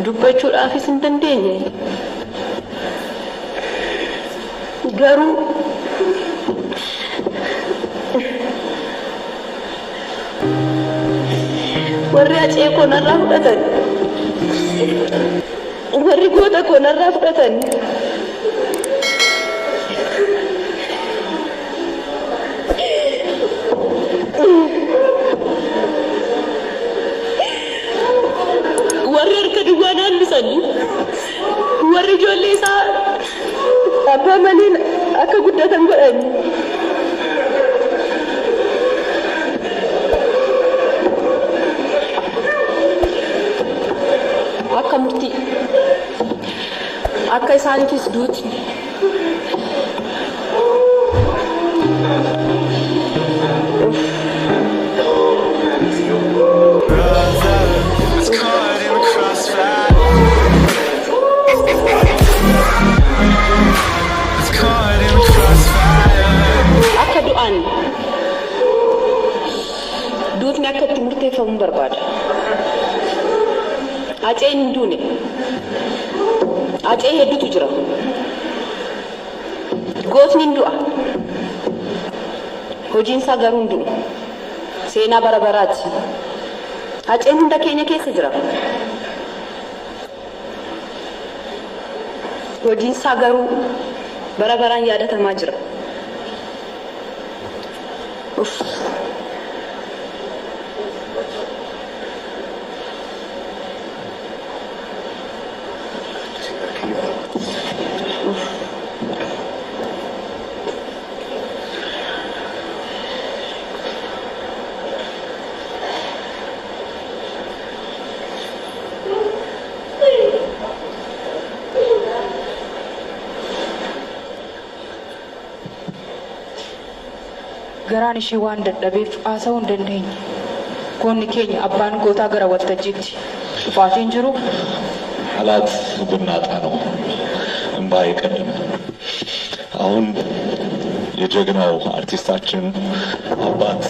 dubbachuudhaaf isin dandeenye garuu warri acee koonarraa fudhatan warri goota koonarraa fudhatan warri harka duwwaa naannisanii warri ijoollee isaa abbaa maliin akka guddatan godhan akka murtii akka isaaniifis duuti akka du'aan duutni akka itti murteeffamu barbaada. Aceen hin duune acee hedduutu jira. Gootni hin du'a hojiin isaa garuu hin du'u. Seenaa bara baraati. Aceen hunda keenya keessa jira. Hojiin isaa garuu bara baraan yaadatamaa jira. garaan ishee waan dadhabeef haasa'uu hin dandeenye. Goonni keenya abbaan gootaa gara waltajjiitti dhufaatiin jiru ሀላት ብናጣ ነው እንባ የቀደመ። አሁን የጀግናው አርቲስታችን አባት